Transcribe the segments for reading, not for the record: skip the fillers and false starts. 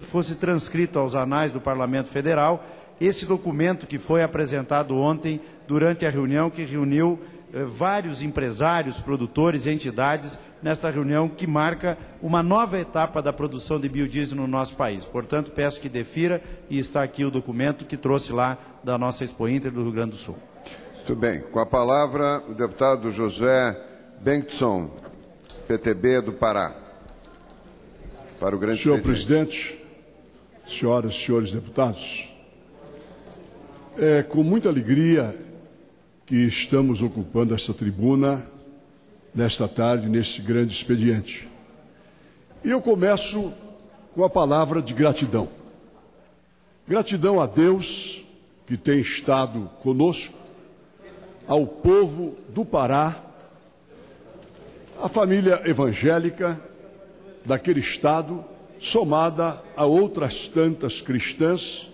fosse transcrito aos anais do Parlamento Federal esse documento que foi apresentado ontem durante a reunião que reuniu vários empresários, produtores e entidades nesta reunião que marca uma nova etapa da produção de biodiesel no nosso país. Portanto, peço que defira e está aqui o documento que trouxe lá da nossa Expo Inter do Rio Grande do Sul. Muito bem. Com a palavra, o deputado José Bengtson, PTB do Pará. Para o grande Senhor presidente, senhoras e senhores deputados, é com muita alegria que estamos ocupando esta tribuna nesta tarde, nesse grande expediente. E eu começo com a palavra de gratidão. Gratidão a Deus, que tem estado conosco, ao povo do Pará, à família evangélica daquele estado, somada a outras tantas cristãs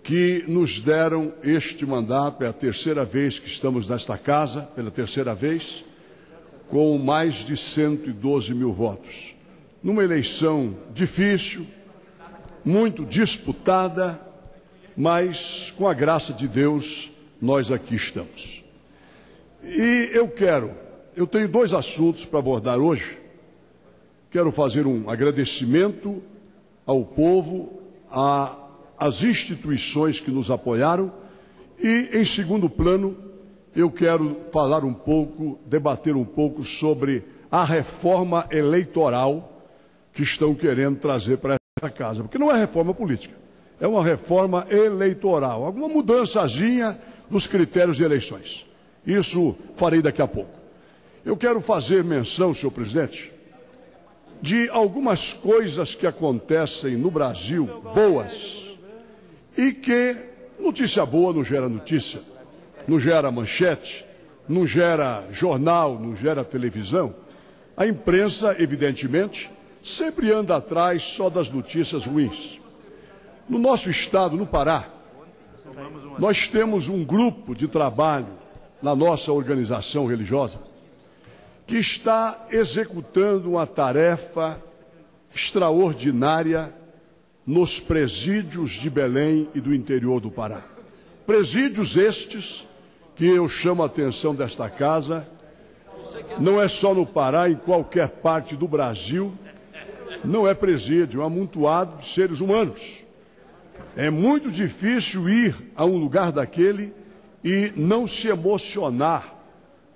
que nos deram este mandato. É a terceira vez que estamos nesta casa, pela terceira vez, com mais de 112 mil votos. Numa eleição difícil, muito disputada, mas com a graça de Deus, nós aqui estamos. E eu tenho dois assuntos para abordar hoje. Quero fazer um agradecimento ao povo, às instituições que nos apoiaram e, em segundo plano, eu quero falar um pouco, debater um pouco sobre a reforma eleitoral que estão querendo trazer para essa casa. Porque não é reforma política, é uma reforma eleitoral, alguma mudançazinha nos critérios de eleições. Isso farei daqui a pouco. Eu quero fazer menção, senhor presidente, de algumas coisas que acontecem no Brasil, boas, e que notícia boa não gera notícia, não gera manchete, não gera jornal, não gera televisão. A imprensa, evidentemente, sempre anda atrás só das notícias ruins. No nosso estado, no Pará, nós temos um grupo de trabalho na nossa organização religiosa que está executando uma tarefa extraordinária nos presídios de Belém e do interior do Pará. Presídios estes que eu chamo a atenção desta casa, não é só no Pará, em qualquer parte do Brasil, não é presídio, é um amontoado de seres humanos. É muito difícil ir a um lugar daquele e não se emocionar.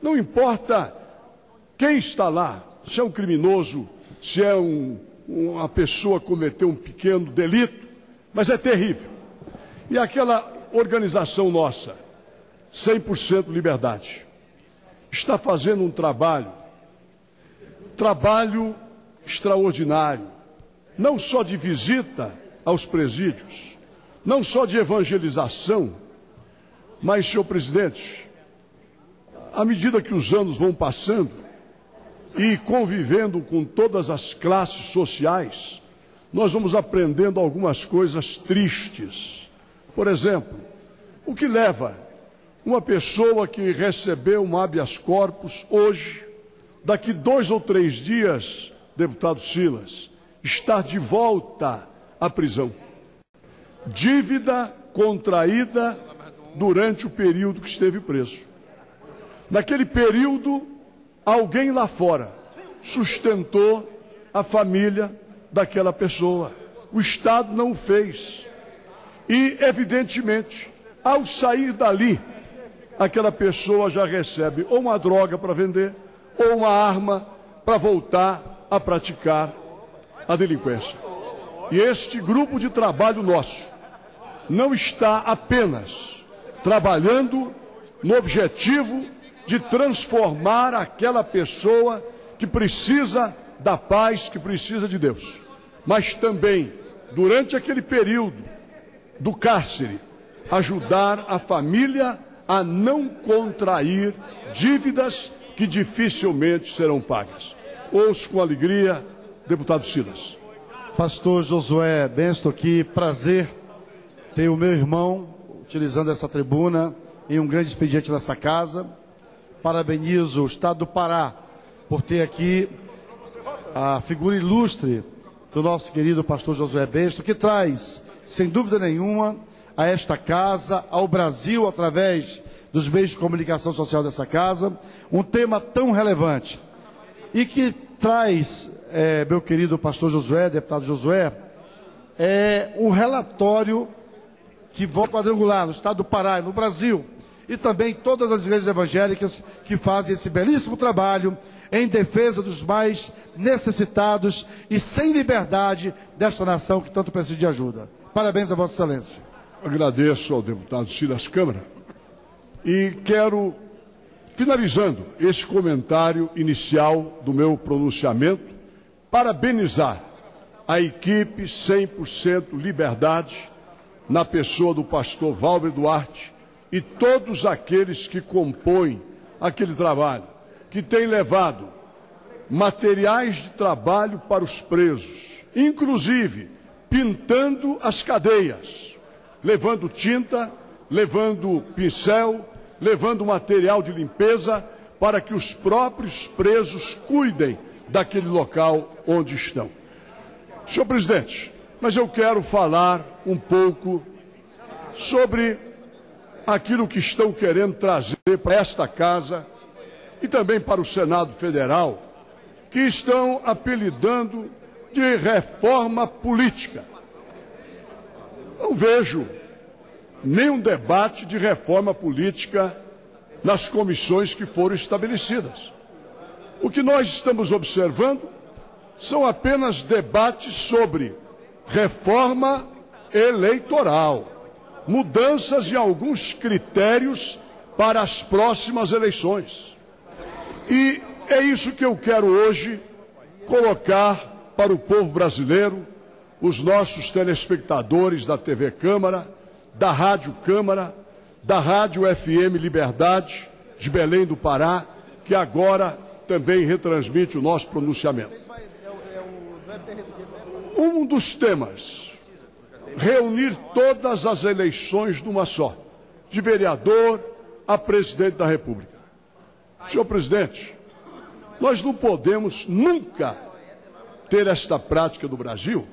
Não importa quem está lá, se é um criminoso, se é uma pessoa que cometeu um pequeno delito, mas é terrível. E aquela organização nossa, 100% Liberdade, está fazendo um trabalho extraordinário, não só de visita aos presídios, não só de evangelização, mas, senhor presidente, à medida que os anos vão passando e convivendo com todas as classes sociais, nós vamos aprendendo algumas coisas tristes. Por exemplo, o que leva uma pessoa que recebeu um habeas corpus hoje, daqui 2 ou 3 dias, deputado Silas, estar de volta à prisão? Dívida contraída durante o período que esteve preso. Naquele período, alguém lá fora sustentou a família daquela pessoa. O Estado não o fez. E, evidentemente, ao sair dali, aquela pessoa já recebe ou uma droga para vender, ou uma arma para voltar a praticar a delinquência. E este grupo de trabalho nosso não está apenas trabalhando no objetivo de transformar aquela pessoa que precisa da paz, que precisa de Deus, mas também, durante aquele período do cárcere, ajudar a família a não contrair dívidas que dificilmente serão pagas. Ouço com alegria, deputado Silas. Pastor Josué Bengtson, que prazer ter o meu irmão utilizando essa tribuna em um grande expediente nessa casa. Parabenizo o Estado do Pará por ter aqui a figura ilustre do nosso querido pastor Josué Bento, que traz, sem dúvida nenhuma, a esta casa, ao Brasil, através dos meios de comunicação social dessa casa, um tema tão relevante. E que traz, meu querido pastor Josué, deputado Josué, um relatório que volta quadrangular no estado do Pará e no Brasil, e também todas as igrejas evangélicas que fazem esse belíssimo trabalho em defesa dos mais necessitados e sem liberdade desta nação que tanto precisa de ajuda. Parabéns a Vossa Excelência. Agradeço ao deputado Silas Câmara e quero, finalizando esse comentário inicial do meu pronunciamento, parabenizar a equipe 100% Liberdade, na pessoa do pastor Valber Duarte e todos aqueles que compõem aquele trabalho, que tem levado materiais de trabalho para os presos, inclusive pintando as cadeias, levando tinta, levando pincel, levando material de limpeza para que os próprios presos cuidem daquele local onde estão. Senhor presidente, mas eu quero falar um pouco sobre aquilo que estão querendo trazer para esta casa e também para o Senado Federal, que estão apelidando de reforma política. Não vejo nenhum debate de reforma política nas comissões que foram estabelecidas. O que nós estamos observando são apenas debates sobre reforma eleitoral, mudanças de alguns critérios para as próximas eleições. E é isso que eu quero hoje colocar para o povo brasileiro, os nossos telespectadores da TV Câmara, da Rádio Câmara, da Rádio FM Liberdade, de Belém do Pará, que agora também retransmite o nosso pronunciamento. Um dos temas, reunir todas as eleições numa só, de vereador a presidente da República. Senhor presidente, nós não podemos nunca ter esta prática do Brasil,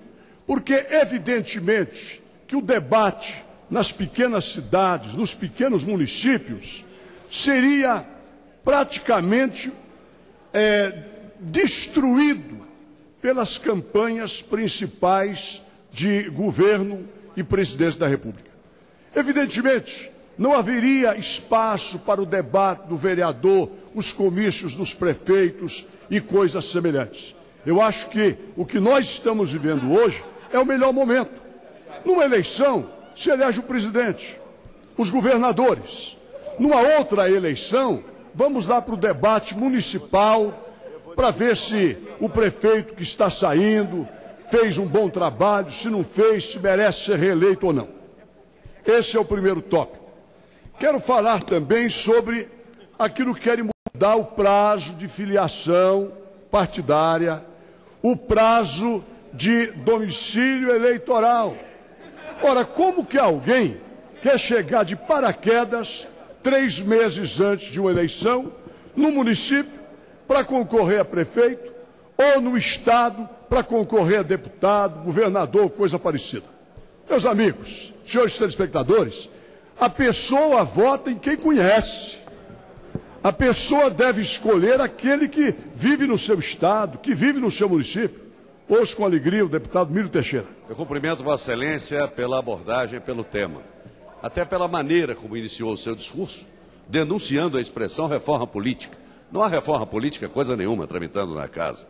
porque evidentemente que o debate nas pequenas cidades, nos pequenos municípios, seria praticamente destruído pelas campanhas principais de governo e presidência da República. Evidentemente, não haveria espaço para o debate do vereador, os comícios dos prefeitos e coisas semelhantes. Eu acho que o que nós estamos vivendo hoje é o melhor momento. Numa eleição, se elege o presidente, os governadores. Numa outra eleição, vamos lá para o debate municipal para ver se o prefeito que está saindo fez um bom trabalho, se não fez, se merece ser reeleito ou não. Esse é o primeiro tópico. Quero falar também sobre aquilo que querem mudar o prazo de filiação partidária, o prazo de domicílio eleitoral. Ora, como que alguém quer chegar de paraquedas 3 meses antes de uma eleição no município para concorrer a prefeito ou no estado para concorrer a deputado, governador, coisa parecida? Meus amigos, senhores telespectadores, a pessoa vota em quem conhece. A pessoa deve escolher aquele que vive no seu estado, que vive no seu município. Ouço com alegria o deputado Mílio Teixeira. Eu cumprimento Vossa Excelência pela abordagem, pelo tema. Até pela maneira como iniciou o seu discurso, denunciando a expressão reforma política. Não há reforma política coisa nenhuma tramitando na casa.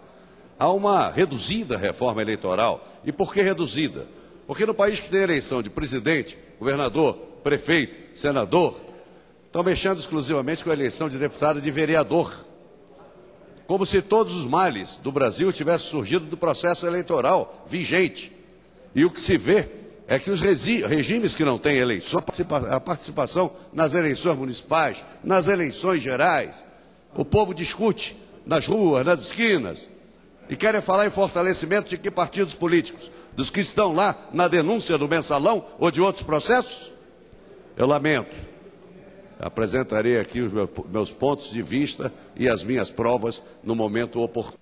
Há uma reduzida reforma eleitoral. E por que reduzida? Porque no país que tem eleição de presidente, governador, prefeito, senador, estão mexendo exclusivamente com a eleição de deputado e de vereador. Como se todos os males do Brasil tivessem surgido do processo eleitoral vigente. E o que se vê é que os regimes que não têm eleição, a participação nas eleições municipais, nas eleições gerais, o povo discute nas ruas, nas esquinas, e querem falar em fortalecimento de que partidos políticos? Dos que estão lá na denúncia do mensalão ou de outros processos? Eu lamento. Apresentarei aqui os meus pontos de vista e as minhas provas no momento oportuno.